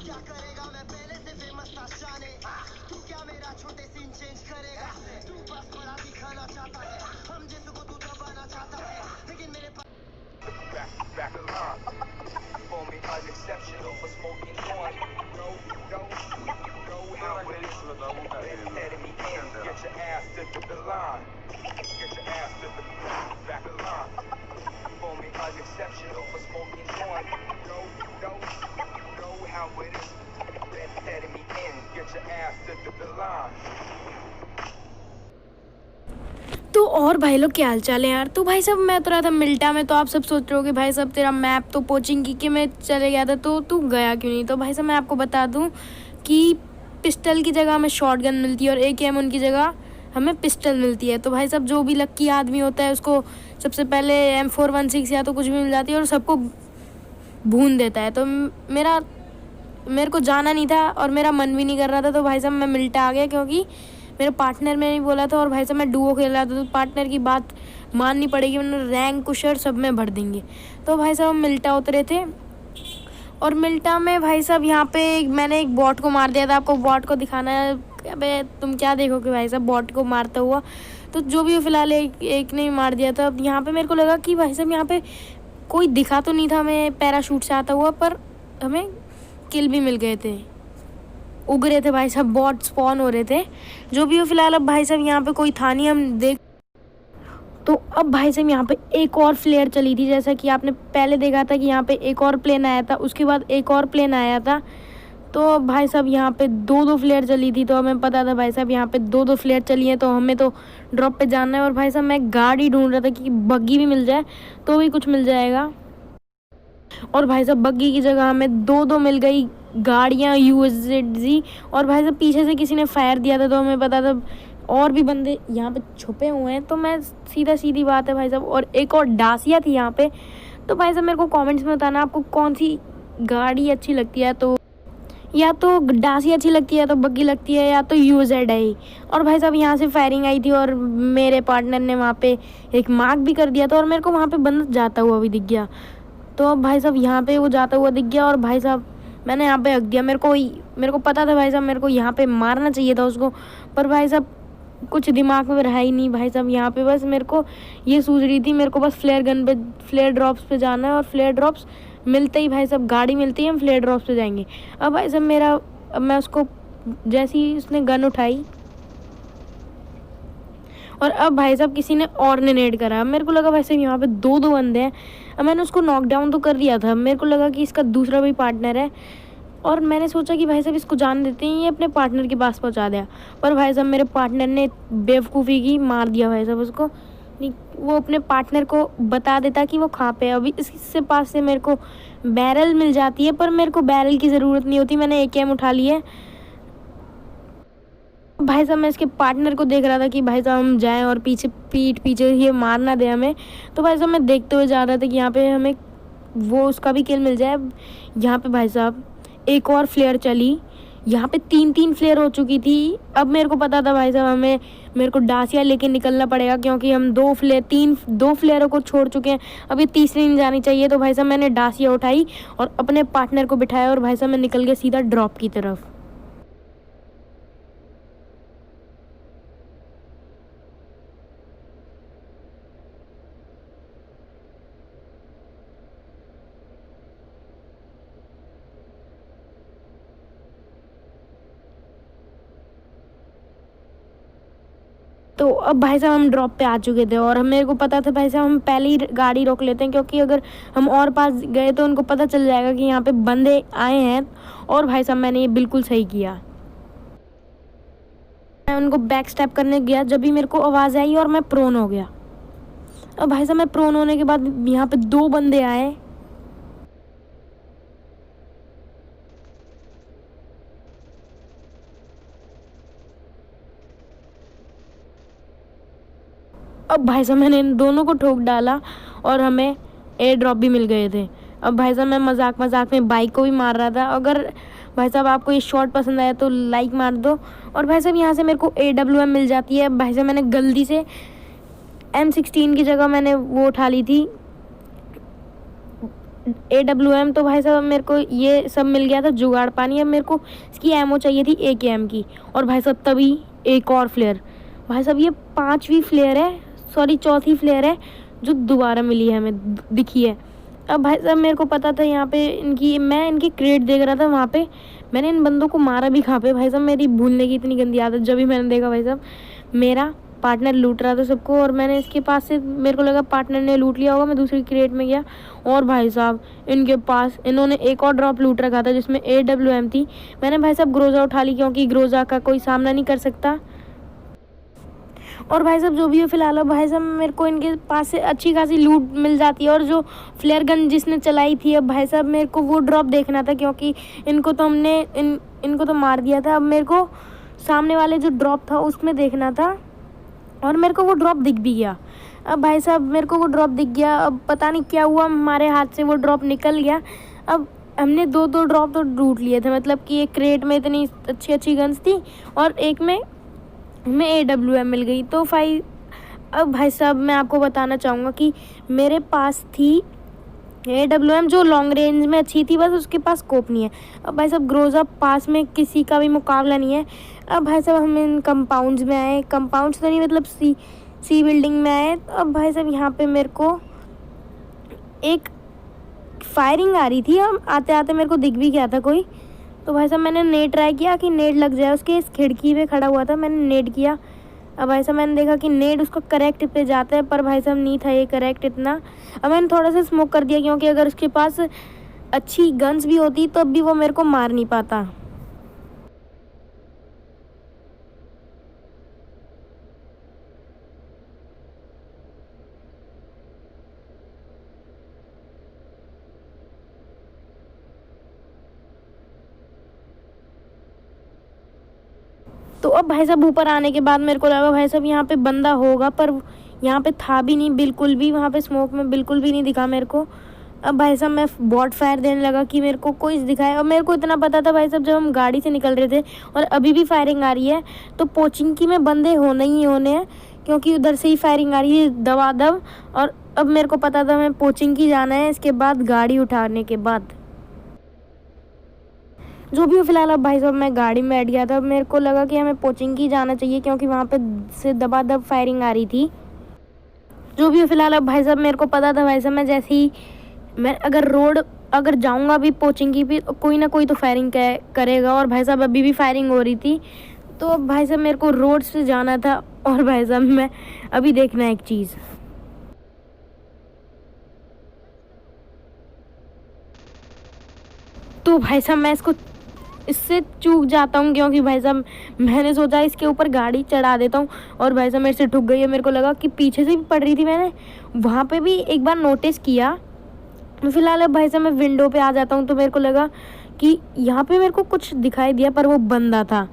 क्या करेगा मैं पहले से फेमस था शाने, तू क्या मेरा छोटे सीन चेंज करेगा, तू बस बड़ा दिखाना चाहता है, हम जैसे को तू दबाना चाहता है, लेकिन मेरे पास back alarm for me unexceptional for smoking on. Know how it is. Head me in, get your ass to the line. Get your ass to the back alarm for me unexceptional for smoking on. Know how it is. Head me in, get your ass to the line. तो और भाई लोग क्या हाल चाल है यार। तो भाई साहब मैं तो रहा था मिल्टा में, तो आप सब सोच रहे हो कि भाई साहब तेरा मैप तो पोचिंग की में चले गया था, तो तू गया क्यों नहीं। तो भाई साहब मैं आपको बता दूं कि पिस्टल की जगह हमें शॉटगन मिलती है और AK-47 की जगह हमें पिस्टल मिलती है। तो भाई साहब जो भी लक्की आदमी होता है उसको सबसे पहले M416 या तो कुछ भी मिल जाती है और सबको भून देता है। तो मेरे को जाना नहीं था और मेरा मन भी नहीं कर रहा था, तो भाई साहब मैं मिल्टा आ गया क्योंकि मेरे पार्टनर ने नहीं बोला था। और भाई साहब मैं डुओ खेल रहा था, तो पार्टनर की बात माननी पड़ेगी, वरना रैंक कुशर सब में भर देंगे। तो भाई साहब हम मिल्टा उतरे थे और मिल्टा में भाई साहब यहाँ पे मैंने एक बॉट को मार दिया था। आपको बॉट को दिखाना है, अबे तुम क्या देखोगे भाई साहब बॉट को मारता हुआ। तो जो भी फिलहाल एक ने मार दिया था। अब यहाँ पे मेरे को लगा कि भाई साहब यहाँ पे कोई दिखा तो नहीं था हमें पैराशूट से आता हुआ, पर हमें किल भी मिल गए थे, उग रहे थे भाई साहब, बॉट स्पॉन हो रहे थे। जो भी हो फिलहाल अब भाई साहब यहाँ पे कोई था नहीं, हम देख। तो अब भाई साहब यहाँ पे एक और फ्लेयर चली थी, जैसा कि आपने पहले देखा था कि यहाँ पे एक और प्लेन आया था, उसके बाद एक और प्लेन आया था। तो भाई साहब यहाँ पे दो फ्लेयर चली थी, तो हमें पता था भाई साहब यहाँ पे दो फ्लेयर चली हैं, तो हमें तो ड्रॉप पे जाना है। और भाई साहब मैं गाड़ी ढूंढ रहा था कि बग्गी भी मिल जाए तो भी कुछ मिल जाएगा। और भाई साहब बग्गी की जगह हमें दो मिल गई गाड़ियाँ UZZ। और भाई साहब पीछे से किसी ने फायर दिया था, तो हमें पता था और भी बंदे यहाँ पे छुपे हुए हैं। तो मैं सीधी बात है भाई साहब, और एक और डासिया थी यहाँ पे। तो भाई साहब मेरे को कमेंट्स में बताना आपको कौन सी गाड़ी अच्छी लगती है, तो या तो डासिया अच्छी लगती है, या तो बग्गी लगती है, या तो UZ है। और भाई साहब यहाँ से फायरिंग आई थी और मेरे पार्टनर ने वहाँ पे एक मार्क भी कर दिया था, और मेरे को वहाँ पे बंदा जाता हुआ भी दिख गया। तो अब भाई साहब यहाँ पे वो जाता हुआ दिख गया और भाई साहब मैंने यहाँ पे हक दिया। मेरे को पता था भाई साहब मेरे को यहाँ पे मारना चाहिए था उसको, पर भाई साहब कुछ दिमाग में रहा ही नहीं। भाई साहब यहाँ पे बस मेरे को ये सूझ रही थी, मेरे को बस फ्लेयर ड्रॉप्स पे जाना है, और फ्लेयर ड्रॉप्स मिलते ही भाई साहब गाड़ी मिलती है, हम फ्लेयर ड्रॉप्स पे जाएंगे। अब भाई साहब अब मैं उसको जैसे ही उसने गन उठाई, और अब भाई साहब किसी ने और नेड करा। मेरे को लगा भाई साहब यहाँ पे दो बंदे हैं। अब मैंने उसको नॉकडाउन तो कर दिया था, मेरे को लगा कि इसका दूसरा भी पार्टनर है, और मैंने सोचा कि भाई साहब इसको जान देते हैं, ये अपने पार्टनर के पास पहुँचा दिया। पर भाई साहब मेरे पार्टनर ने बेवकूफ़ी की, मार दिया भाई साहब उसको। वो अपने पार्टनर को बता देता कि वो कहाँ पे है। अभी इससे पास से मेरे को बैरल मिल जाती है, पर मेरे को बैरल की ज़रूरत नहीं होती, मैंने AKM उठा ली है। भाई साहब मैं इसके पार्टनर को देख रहा था कि भाई साहब हम जाएं और पीछे ये मार ना दे हमें। तो भाई साहब मैं देखते हुए जा रहा था कि यहाँ पे हमें वो उसका भी किल मिल जाए। यहाँ पे भाई साहब एक और फ्लेयर चली, यहाँ पे तीन फ्लेयर हो चुकी थी। अब मेरे को पता था भाई साहब मेरे को डासिया लेके निकलना पड़ेगा, क्योंकि हम दो फ्लेयरों को छोड़ चुके हैं, अब ये तीसरी नहीं जानी चाहिए। तो भाई साहब मैंने डासिया उठाई और अपने पार्टनर को बिठाया, और भाई साहब मैं निकल गया सीधा ड्रॉप की तरफ। तो अब भाई साहब हम ड्रॉप पे आ चुके थे, और मेरे को पता था भाई साहब हम पहले ही गाड़ी रोक लेते हैं, क्योंकि अगर हम और पास गए तो उनको पता चल जाएगा कि यहाँ पे बंदे आए हैं। और भाई साहब मैंने ये बिल्कुल सही किया, मैं उनको बैक स्टेप करने गया, जब भी मेरे को आवाज़ आई और मैं प्रोन हो गया। अब भाई साहब मैं प्रोन होने के बाद यहाँ पे दो बंदे आए, अब भाई साहब मैंने इन दोनों को ठोक डाला और हमें एयर ड्रॉप भी मिल गए थे। अब भाई साहब मैं मजाक में बाइक को भी मार रहा था। अगर भाई साहब आपको ये शॉट पसंद आया तो लाइक मार दो। और भाई साहब यहाँ से मेरे को AWM मिल जाती है। भाई साहब मैंने गलती से M16 की जगह मैंने वो उठा ली थी AWM। तो भाई साहब अब मेरे को ये सब मिल गया था जुगाड़ पानी। अब मेरे को इसकी एमओ चाहिए थी AKM की, और भाई साहब तभी एक और फ्लेयर। भाई साहब ये 5वीं फ्लेयर है, सॉरी 4थी फ्लेयर है जो दोबारा मिली है हमें, दिखी है। अब भाई साहब मेरे को पता था यहाँ पे मैं इनकी क्रेट देख रहा था, वहाँ पे मैंने इन बंदों को मारा भी कहाँ पे भाई साहब। मेरी भूलने की इतनी गंदी आदत, जब भी मैंने देखा भाई साहब मेरा पार्टनर लूट रहा था सबको, और मैंने इसके पास से मेरे को लगा पार्टनर ने लूट लिया होगा। मैं दूसरी क्रेट में गया और भाई साहब इनके पास इन्होंने एक और ड्रॉप लूट रखा था जिसमें AWM थी। मैंने भाई साहब ग्रोजा उठा ली, क्योंकि ग्रोजा का कोई सामना नहीं कर सकता। और भाई साहब जो भी है फिलहाल, अब भाई साहब मेरे को इनके पास से अच्छी खासी लूट मिल जाती है। और जो फ्लेयर गन जिसने चलाई थी, अब भाई साहब मेरे को वो ड्रॉप देखना था, क्योंकि इनको तो हमने इनको तो मार दिया था। अब मेरे को सामने वाले जो ड्रॉप था उसमें देखना था, और मेरे को वो ड्रॉप दिख भी गया। अब भाई साहब मेरे को वो ड्रॉप दिख गया, अब पता नहीं क्या हुआ, हमारे हाथ से वो ड्रॉप निकल गया। अब हमने दो ड्रॉप तो लूट लिए थे, मतलब कि एक क्रेट में इतनी अच्छी गन्स थी और एक में हमें AWM मिल गई। तो अब भाई साहब मैं आपको बताना चाहूँगा कि मेरे पास थी AWM जो लॉन्ग रेंज में अच्छी थी, बस उसके पास स्कोप नहीं है। अब भाई साहब ग्रोजा पास में किसी का भी मुकाबला नहीं है। अब भाई साहब हम इन कंपाउंड्स में आए, कंपाउंड्स तो नहीं मतलब सी बिल्डिंग में आए। तो अब भाई साहब यहाँ पे मेरे को एक फायरिंग आ रही थी, हम आते आते मेरे को दिख भी गया था कोई। तो भाई साहब मैंने नेट ट्राई किया कि नेट लग जाए उसके, इस खिड़की पे खड़ा हुआ था, मैंने नेट किया। अब भाई साहब मैंने देखा कि नेट उसको करेक्ट पे जाता है, पर भाई साहब नहीं था ये करेक्ट इतना। अब मैंने थोड़ा सा स्मोक कर दिया, क्योंकि अगर उसके पास अच्छी गन्स भी होती तब भी वो मेरे को मार नहीं पाता। तो अब भाई साहब ऊपर आने के बाद मेरे को लगा भाई साहब यहाँ पे बंदा होगा, पर यहाँ पे था भी नहीं बिल्कुल भी, वहाँ पे स्मोक में बिल्कुल भी नहीं दिखा मेरे को। अब भाई साहब मैं बॉट फायर देने लगा कि मेरे को कोई दिखाए। और मेरे को इतना पता था भाई साहब जब हम गाड़ी से निकल रहे थे और अभी भी फायरिंग आ रही है, तो पोचिंकी में बंदे होने ही होने हैं, क्योंकि उधर से ही फायरिंग आ रही है दबादब। और अब मेरे को पता था हमें पोचिंकी जाना है, इसके बाद गाड़ी उठाने के बाद जो भी हो। फिलहाल अब भाई साहब मैं गाड़ी में बैठ गया था। मेरे को लगा कि हमें पोचिंकी जाना चाहिए, क्योंकि वहाँ पे से दबादब फायरिंग आ रही थी। जो भी हो फिलहाल अब भाई साहब मेरे को पता था भाई साहब मैं जैसे ही मैं अगर जाऊँगा भी पोचिंकी पे, कोई ना कोई तो फायरिंग करेगा। और भाई साहब अभी भी फायरिंग हो रही थी। तो अब भाई साहब मेरे को रोड से जाना था। और भाई साहब मैं अभी देखना है एक चीज़, तो भाई साहब मैं इससे चूक जाता हूँ, क्योंकि भाई साहब मैंने सोचा इसके ऊपर गाड़ी चढ़ा देता हूँ, और भाई साहब मेरे से ठुक गई है। मेरे को लगा कि पीछे से भी पड़ रही थी, मैंने वहाँ पे भी एक बार नोटिस किया। फिलहाल अब भाई साहब मैं विंडो पे आ जाता हूँ, तो मेरे को लगा कि यहाँ पे मेरे को कुछ दिखाई दिया, पर वो बंदा था।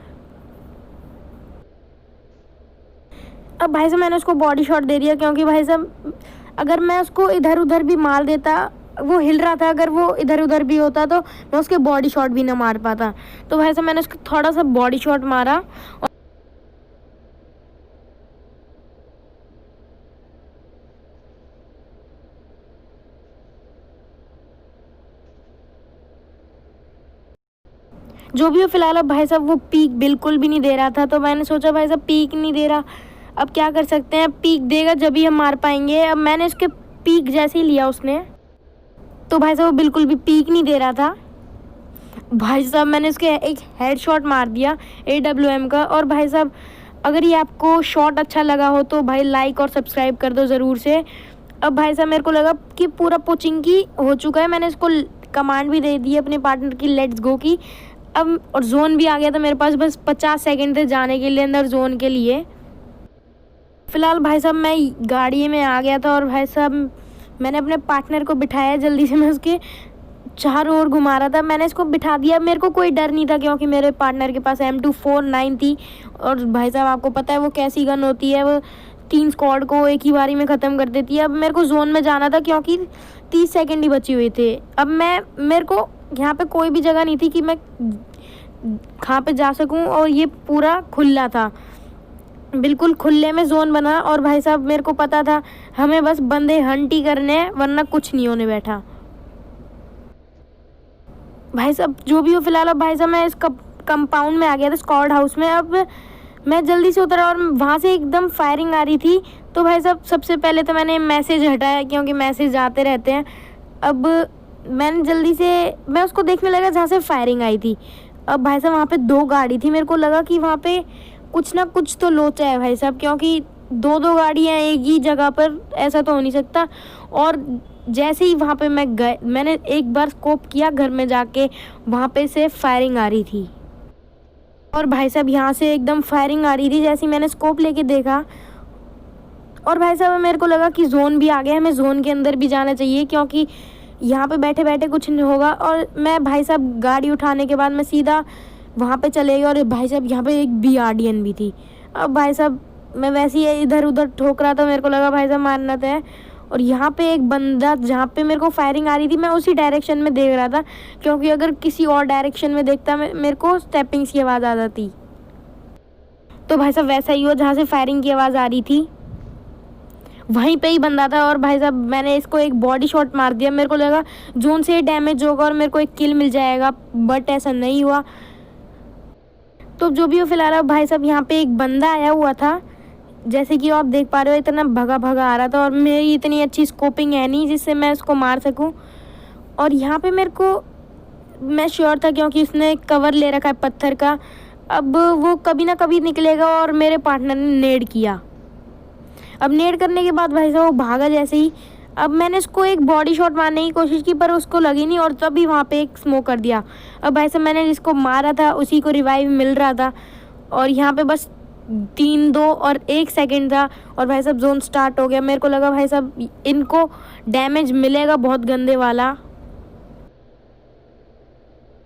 अब भाई साहब मैंने उसको बॉडी शॉट दे दिया, क्योंकि भाई साहब अगर मैं उसको इधर उधर भी मार देता, वो हिल रहा था, अगर वो इधर उधर भी होता तो मैं उसके बॉडी शॉट भी ना मार पाता। तो भाई साहब मैंने उसको थोड़ा सा बॉडी शॉट मारा। जो भी हो फिलहाल अब भाई साहब वो पीक बिल्कुल भी नहीं दे रहा था। तो मैंने सोचा भाई साहब पीक नहीं दे रहा, अब क्या कर सकते हैं, पीक देगा जब ही हम मार पाएंगे। अब मैंने उसके पीक जैसे ही लिया उसने, तो भाई साहब वो बिल्कुल भी पीक नहीं दे रहा था। भाई साहब मैंने उसके एक हेडशॉट मार दिया AWM का। और भाई साहब अगर ये आपको शॉट अच्छा लगा हो तो भाई लाइक और सब्सक्राइब कर दो ज़रूर से। अब भाई साहब मेरे को लगा कि पूरा पोचिंकी हो चुका है, मैंने इसको कमांड भी दे दी अपने पार्टनर की, लेट्स गो की। अब और जोन भी आ गया था मेरे पास, बस 50 सेकंड थे जाने के लिए अंदर जोन के लिए। फ़िलहाल भाई साहब मैं गाड़ी में आ गया था, और भाई साहब मैंने अपने पार्टनर को बिठाया जल्दी से, मैं उसके चारों ओर घुमा रहा था, मैंने इसको बिठा दिया। मेरे को कोई डर नहीं था, क्योंकि मेरे पार्टनर के पास M249 थी। और भाई साहब आपको पता है वो कैसी गन होती है, वो 3 स्क्वाड को एक ही बारी में ख़त्म कर देती है। अब मेरे को जोन में जाना था, क्योंकि 30 सेकंड ही बची हुई थे। अब मेरे को यहाँ पे कोई भी जगह नहीं थी कि मैं कहाँ पे जा सकूँ, और ये पूरा खुला था, बिल्कुल खुले में जोन बना। और भाई साहब मेरे को पता था हमें बस बंदे हंट ही करने हैं, वरना कुछ नहीं होने बैठा। भाई साहब जो भी हो, फिलहाल अब भाई साहब मैं इस कंपाउंड में आ गया था, स्क्वाड हाउस में। अब मैं जल्दी से उतरा और वहाँ से एकदम फायरिंग आ रही थी। तो भाई साहब सबसे पहले तो मैंने मैसेज हटाया, क्योंकि मैसेज आते रहते हैं। अब मैंने जल्दी से मैं उसको देखने लगा जहाँ से फायरिंग आई थी। अब भाई साहब वहाँ पे 2 गाड़ी थी, मेरे को लगा कि वहाँ पे कुछ ना कुछ तो लोचा है भाई साहब, क्योंकि 2 गाड़ियाँ एक ही जगह पर, ऐसा तो हो नहीं सकता। और जैसे ही वहाँ पे मैंने एक बार स्कोप किया घर में जाके, वहाँ पे से फायरिंग आ रही थी। और भाई साहब यहाँ से एकदम फायरिंग आ रही थी। जैसे ही मैंने स्कोप लेके देखा, और भाई साहब मेरे को लगा कि जोन भी आ गया, हमें जोन के अंदर भी जाना चाहिए, क्योंकि यहाँ पे बैठे बैठे कुछ नहीं होगा। और मैं भाई साहब गाड़ी उठाने के बाद मैं सीधा वहाँ पे चले गया। और भाई साहब यहाँ पे एक BRDN भी थी। अब भाई साहब मैं वैसे ही इधर उधर ठोक रहा था, मेरे को लगा भाई साहब मारना तो है। और यहाँ पे एक बंदा, जहाँ पे मेरे को फायरिंग आ रही थी, मैं उसी डायरेक्शन में देख रहा था, क्योंकि अगर किसी और डायरेक्शन में देखता मेरे को स्टेपिंग्स की आवाज़ आ जाती। तो भाई साहब वैसा ही हुआ, जहाँ से फायरिंग की आवाज़ आ रही थी वहीं पे ही बंदा था। और भाई साहब मैंने इसको एक बॉडी शॉट मार दिया, मेरे को लगा जोन से डैमेज होगा और मेरे को एक किल मिल जाएगा, बट ऐसा नहीं हुआ। तो जो भी हो, फिलहाल अब भाई साहब यहाँ पे एक बंदा आया हुआ था, जैसे कि आप देख पा रहे हो, इतना भगा भगा आ रहा था। और मेरी इतनी अच्छी स्कोपिंग है नहीं जिससे मैं उसको मार सकूं। और यहाँ पे मेरे को, मैं श्योर था क्योंकि उसने कवर ले रखा है पत्थर का, अब वो कभी ना कभी निकलेगा। और मेरे पार्टनर ने नेड किया। अब नेड करने के बाद भाई साहब वो भागा जैसे ही। अब मैंने उसको एक बॉडी शॉट मारने की कोशिश की, पर उसको लगी नहीं, और तभी वहाँ पे एक स्मोक कर दिया। अब भाई साहब मैंने जिसको मारा था उसी को रिवाइव मिल रहा था, और यहाँ पे बस 3, 2 और 1 सेकंड था, और भाई साहब जोन स्टार्ट हो गया। मेरे को लगा भाई साहब इनको डैमेज मिलेगा बहुत गंदे वाला,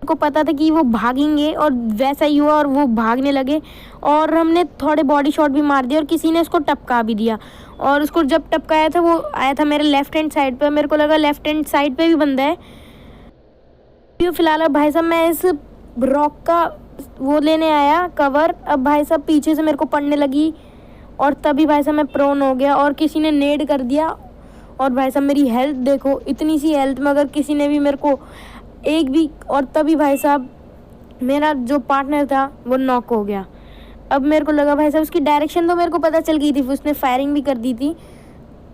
को पता था कि वो भागेंगे, और वैसा ही हुआ। और वो भागने लगे, और हमने थोड़े बॉडी शॉट भी मार दिए, और किसी ने उसको टपका भी दिया। और उसको जब टपकाया था, वो आया था मेरे लेफ्ट हैंड साइड पे। मेरे को लगा लेफ्ट हैंड साइड पे भी बंदा है। फिलहाल अब भाई साहब मैं इस रॉक का वो लेने आया कवर। अब भाई साहब पीछे से मेरे को पड़ने लगी, और तभी भाई साहब मैं प्रोन हो गया, और किसी ने नेड कर दिया। और भाई साहब मेरी हेल्थ देखो, इतनी सी हेल्थ में अगर किसी ने भी मेरे को एक भी, और तभी भाई साहब मेरा जो पार्टनर था वो नॉक हो गया। अब मेरे को लगा भाई साहब उसकी डायरेक्शन तो मेरे को पता चल गई थी, उसने फायरिंग भी कर दी थी।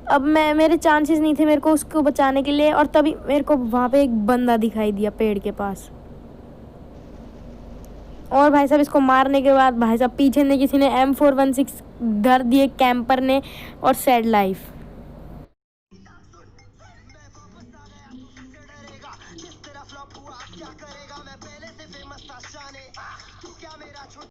अब मेरे चांसेस नहीं थे मेरे को उसको बचाने के लिए, और तभी मेरे को वहाँ पे एक बंदा दिखाई दिया पेड़ के पास। और भाई साहब इसको मारने के बाद भाई साहब पीछे ने किसी ने M416 धर दिए कैंपर ने, और सैड लाइफ।